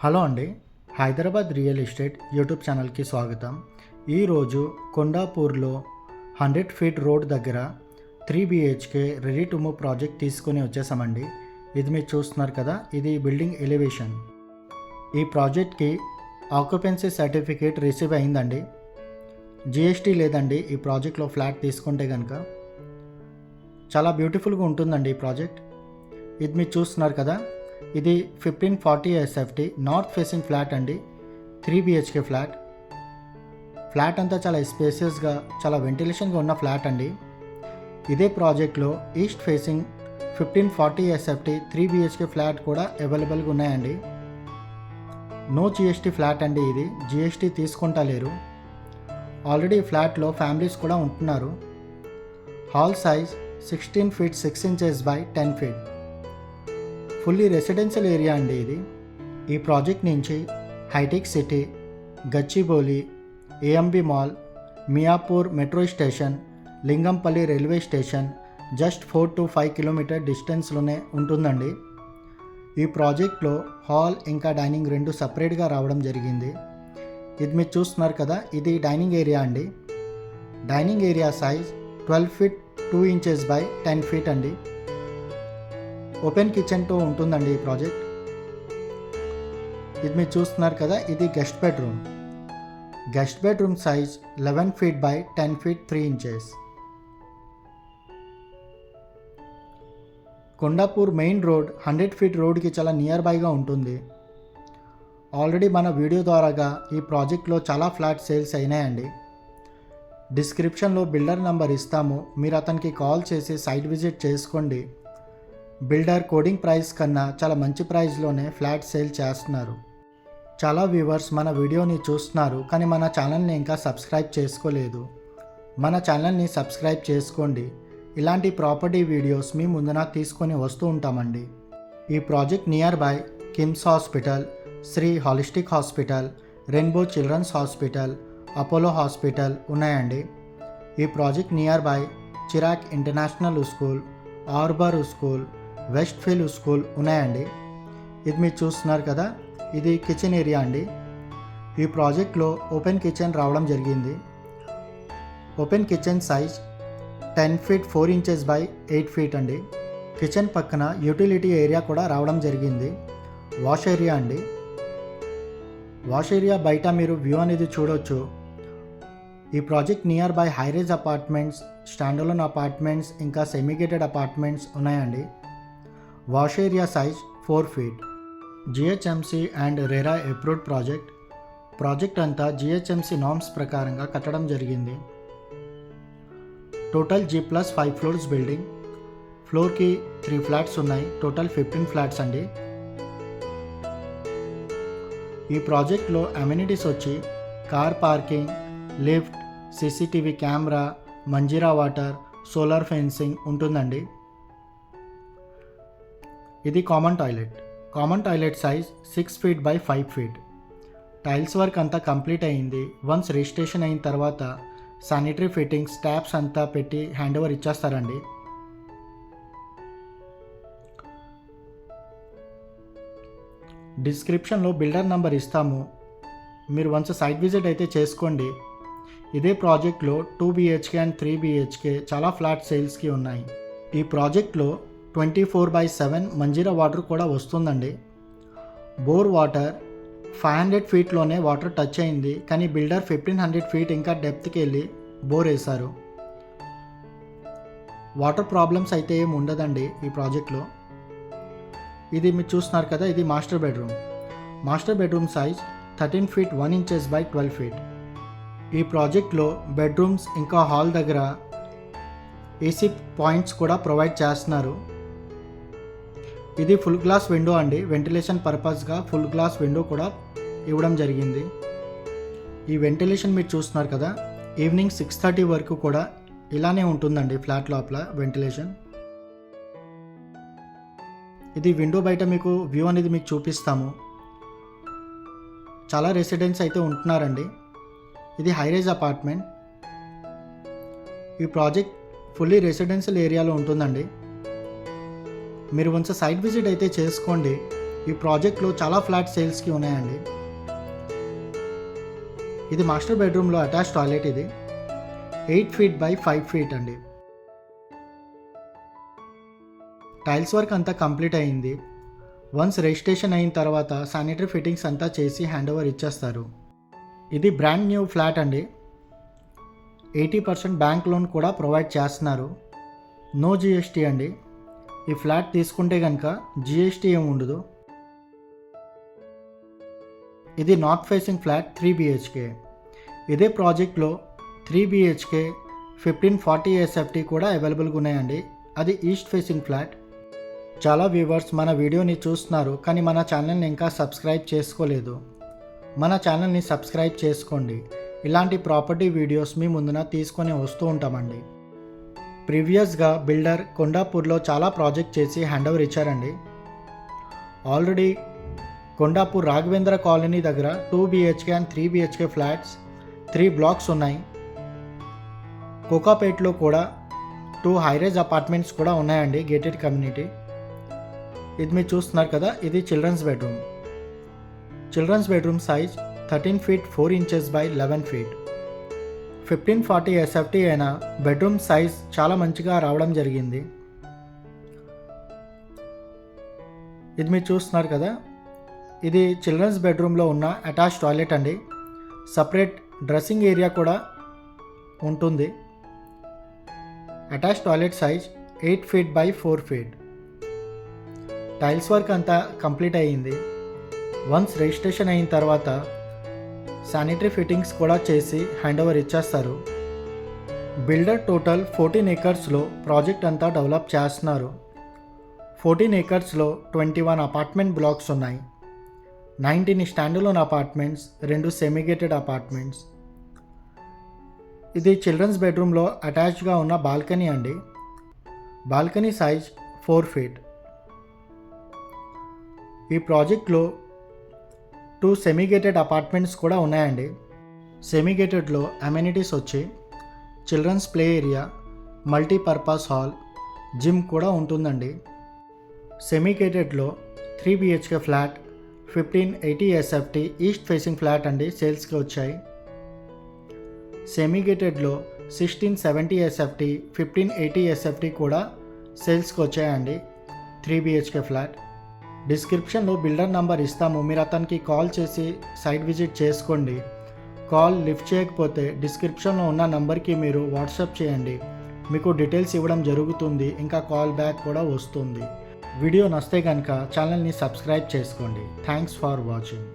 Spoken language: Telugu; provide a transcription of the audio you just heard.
హలో అండి. హైదరాబాద్ రియల్ ఎస్టేట్ యూట్యూబ్ ఛానల్కి స్వాగతం. ఈరోజు కొండాపూర్లో 100 ఫీట్ రోడ్ దగ్గర 3 BHK ready to move project తీసుకొని వచ్చేసామండి. ఇది మీరు చూస్తున్నారు కదా, ఇది బిల్డింగ్ ఎలివేషన్. ఈ ప్రాజెక్ట్కి ఆక్యుపెన్సీ సర్టిఫికేట్ రిసీవ్ అయిందండి. GST లేదండి ఈ ప్రాజెక్ట్లో ఫ్లాట్ తీసుకుంటే కనుక. చాలా బ్యూటిఫుల్గా ఉంటుందండి ఈ ప్రాజెక్ట్. ఇది మీరు చూస్తున్నారు కదా, ఇది 1540 SFT నార్త్ ఫేసింగ్ ఫ్లాట్ అండి. 3 BHK ఫ్లాట్ అంతా చాలా స్పేసియస్గా, చాలా వెంటిలేషన్గా ఉన్న ఫ్లాట్ అండి. ఇదే ప్రాజెక్ట్లో east facing 1540 SFT 3 BHK flat కూడా అవైలబుల్గా ఉన్నాయండి. నో GST ఫ్లాట్ అండి. ఇది GST తీసుకుంటా లేరు. ఆల్రెడీ ఈ ఫ్లాట్లో ఫ్యామిలీస్ కూడా ఉంటున్నారు. Hall size 16 feet 6 inches by 10 feet. Fully residential area అండి ఇది. ఈ ప్రాజెక్ట్ నుంచి హైటెక్ City, Gachibowli, AMB mall, Miyapur metro station, Lingampalli railway station just 4 to 5 kilometre డిస్టెన్స్లోనే ఉంటుందండి. ఈ ప్రాజెక్ట్లో హాల్ ఇంకా డైనింగ్ రెండు సపరేట్గా రావడం జరిగింది. ఇది మీరు చూస్తున్నారు కదా, ఇది డైనింగ్ ఏరియా అండి. Dining area size 12 feet 2 inches by 10 feet అండి. ఓపెన్ కిచెన్తో ఉంటుందండి ఈ ప్రాజెక్ట్. ఇది మీరు చూస్తున్నారు కదా, ఇది guest bedroom size 11 feet by 10 feet 3 inches. Kondapur main road 100 feet రోడ్కి చాలా నియర్ బైగా ఉంటుంది. ఆల్రెడీ మన వీడియో ద్వారాగా ఈ ప్రాజెక్ట్లో చాలా ఫ్లాట్ సేల్స్ అయినాయండి. డిస్క్రిప్షన్లో బిల్డర్ నంబర్ ఇస్తాము, మీరు అతనికి కాల్ చేసి సైట్ విజిట్ చేసుకోండి. బిల్డర్ కోడింగ్ ప్రైస్ కన్నా చాలా మంచి ప్రైస్లోనే ఫ్లాట్ సేల్ చేస్తున్నారు. చాలా వ్యూవర్స్ మన వీడియోని చూస్తున్నారు, కానీ మన ఛానల్ని ఇంకా సబ్స్క్రైబ్ చేసుకోలేదు. మన ఛానల్ని సబ్స్క్రైబ్ చేసుకోండి. ఇలాంటి ప్రాపర్టీ వీడియోస్ మీ ముందున తీసుకొని వస్తూ ఉంటామండి. ఈ project near by KIMS hospital, Shri holistic hospital, Rainbow children's hospital, Apollo hospital ఉన్నాయండి. ఈ project near by CHIREC international school, Arbor school, West Field school ఉన్నాయండి. ఇది మీరు చూస్తున్నారు కదా, ఇది కిచెన్ ఏరియా అండి. ఈ ప్రాజెక్ట్లో ఓపెన్ కిచెన్ రావడం జరిగింది. Open kitchen size 10 feet 4 inches by 8 feet అండి. కిచెన్ పక్కన యూటిలిటీ ఏరియా కూడా రావడం జరిగింది. వాష్ ఏరియా అండి. వాష్ ఏరియా బయట మీరు వ్యూ అనేది చూడవచ్చు. ఈ project near by హైరేజ్ apartments, standalone apartments ఇంకా సెమీగేటెడ్ అపార్ట్మెంట్స్ ఉన్నాయండి. Wash area size 4 feet. GHMC and RERA approved project అంతా GHMC నార్మ్స్ ప్రకారంగా కట్టడం జరిగింది. Total G+5 floors building. ఫ్లోర్కి 3 flats ఉన్నాయి. టోటల్ 15 flats అండి. ఈ ప్రాజెక్ట్లో అమ్యూనిటీస్ వచ్చి car parking, lift, CCTV camera, Manjeera water, solar fencing ఉంటుందండి. ఇది common toilet size 6 feet by 5 feet. Tiles work అంతా కంప్లీట్ అయింది. వన్స్ రిజిస్ట్రేషన్ అయిన తర్వాత శానిటరీ ఫిట్టింగ్స్, ట్యాప్స్ అంతా పెట్టి హ్యాండ్ ఓవర్ ఇచ్చేస్తారండి. డిస్క్రిప్షన్లో బిల్డర్ నంబర్ ఇస్తాము, మీరు వన్స్ సైట్ విజిట్ అయితే చేసుకోండి. ఇదే ప్రాజెక్ట్లో 2 BHK అండ్ 3 BHK చాలా ఫ్లాట్ సేల్స్కి ఉన్నాయి. ఈ ప్రాజెక్ట్లో 24/7 మంజీరా వాటర్ కూడా వస్తుందండి. బోర్ వాటర్ 500 feetలోనే వాటర్ టచ్ అయింది, కానీ బిల్డర్ 1500 feet ఇంకా డెప్త్కి వెళ్ళి బోర్ వేశారు. వాటర్ ప్రాబ్లమ్స్ అయితే ఏమి ఉండదండి ఈ ప్రాజెక్ట్లో. ఇది మీరు చూస్తున్నారు కదా, ఇది master bedroom size 13 feet 1 inches by 12 feet. ఈ ప్రాజెక్ట్లో బెడ్రూమ్స్ ఇంకా హాల్ దగ్గర AC పాయింట్స్ కూడా ప్రొవైడ్ చేస్తున్నారు. ఇది ఫుల్ గ్లాస్ విండో అండి. వెంటిలేషన్ పర్పస్గా ఫుల్ గ్లాస్ విండో కూడా ఇవ్వడం జరిగింది. ఈ వెంటిలేషన్ మీరు చూస్తున్నారు కదా, ఈవినింగ్ 6:30 వరకు కూడా ఇలానే ఉంటుందండి ఫ్లాట్ లోపల వెంటిలేషన్. ఇది విండో బయట మీకు వ్యూ అనేది మీకు చూపిస్తాము. చాలా రెసిడెంట్స్ అయితే ఉంటున్నారండి. ఇది హైరేజ్ అపార్ట్మెంట్. ఈ ప్రాజెక్ట్ ఫుల్లీ రెసిడెన్షియల్ ఏరియాలో ఉంటుందండి. మీరు వన్స్ సైట్ విజిట్ అయితే చేసుకోండి. ఈ ప్రాజెక్ట్లో చాలా ఫ్లాట్ సేల్స్కి ఉన్నాయండి. ఇది మాస్టర్ బెడ్రూమ్లో అటాచ్ టాయిలెట్. ఇది 8 feet by 5 feet అండి. టైల్స్ వర్క్ అంతా కంప్లీట్ అయింది. వన్స్ రిజిస్ట్రేషన్ అయిన తర్వాత శానిటరీ ఫిట్టింగ్స్ అంతా చేసి హ్యాండ్ ఓవర్ ఇచ్చేస్తారు. ఇది బ్రాండ్ న్యూ ఫ్లాట్ అండి. 80% బ్యాంక్ లోన్ కూడా ప్రొవైడ్ చేస్తున్నారు. నో జిఎస్టీ అండి. ఈ ఫ్లాట్ తీసుకుంటే కనుక జిఎస్టీ ఏమి ఉండదు. ఇది నార్త్ ఫేసింగ్ ఫ్లాట్ 3 BHK. ఇదే ప్రాజెక్ట్లో 3 BHK 1540 SFT కూడా అవైలబుల్గా ఉన్నాయండి. అది ఈస్ట్ ఫేసింగ్ ఫ్లాట్. చాలా వ్యూవర్స్ మన వీడియోని చూస్తున్నారు, కానీ మన ఛానల్ని ఇంకా సబ్స్క్రైబ్ చేసుకోలేదు. మన ఛానల్ని సబ్స్క్రైబ్ చేసుకోండి. ఇలాంటి ప్రాపర్టీ వీడియోస్ మీ ముందున తీసుకొని వస్తూ ఉంటామండి. ప్రీవియస్గా బిల్డర్ కొండాపూర్లో చాలా ప్రాజెక్ట్ చేసి హ్యాండ్ ఓవర్ ఇచ్చారండి. ఆల్రెడీ కొండాపూర్ రాఘవేంద్ర కాలనీ దగ్గర 2 BHK and 3 BHK flats 3 blocks ఉన్నాయి. కోకాపేట్లో కూడా 2 హైరేజ్ అపార్ట్మెంట్స్ కూడా ఉన్నాయండి, గేటెడ్ కమ్యూనిటీ. ఇది మీరు చూస్తున్నారు కదా, ఇది children's bedroom. Children's bedroom size 13 feet 4 inches by 11 feet. 1540 SFT అయిన బెడ్రూమ్ సైజ్ చాలా మంచిగా రావడం జరిగింది. ఇది మీరు చూస్తున్నారు కదా, ఇది చిల్డ్రన్స్ బెడ్రూమ్లో ఉన్న అటాచ్ టాయిలెట్ అండి. సపరేట్ డ్రెస్సింగ్ ఏరియా కూడా ఉంటుంది. Attach toilet size 8 feet by 4 feet. Tiles work అంతా కంప్లీట్ అయ్యింది. వన్స్ రిజిస్ట్రేషన్ అయిన తర్వాత శానిటరీ ఫిట్టింగ్స్ కూడా చేసి హ్యాండ్ ఓవర్ ఇచ్చేస్తారు. బిల్డర్ టోటల్ 14 acresలో ప్రాజెక్ట్ అంతా డెవలప్ చేస్తున్నారు. 14 acresలో 21 అపార్ట్మెంట్ బ్లాక్స్ ఉన్నాయి. 19 స్టాండలోన్ అపార్ట్మెంట్స్, 2 సెమీగేటెడ్ అపార్ట్మెంట్స్. ఇది చిల్డ్రన్స్ బెడ్రూమ్లో అటాచ్గా ఉన్న బాల్కనీ అండి. Balcony size 4 feet. ఈ ప్రాజెక్ట్లో 2 సెమీగేటెడ్ అపార్ట్మెంట్స్ కూడా ఉన్నాయండి. సెమీగేటెడ్లో అమ్యూనిటీస్ వచ్చి children's play area, multipurpose hall, gym కూడా ఉంటుందండి. సెమీగేటెడ్లో 3 BHK flat 1580 SFT east facing flat అండి సేల్స్కి వచ్చాయి. సెమీగేటెడ్లో 1670 SFT 1580 SFT కూడా సేల్స్కి వచ్చాయండి. 3 BHK ఫ్లాట్. డిస్క్రిప్షన్లో బిల్డర్ నంబర్ ఇస్తాము, మీరు అతనికి కాల్ చేసి సైట్ విజిట్ చేసుకోండి. కాల్ లిఫ్ట్ చేయకపోతే డిస్క్రిప్షన్లో ఉన్న నంబర్కి మీరు వాట్సాప్ చేయండి, మీకు డీటెయిల్స్ ఇవ్వడం జరుగుతుంది. ఇంకా కాల్ బ్యాక్ కూడా వస్తుంది. వీడియో నచ్చితే కనుక ఛానల్ని సబ్స్క్రైబ్ చేసుకోండి. Thanks for watching.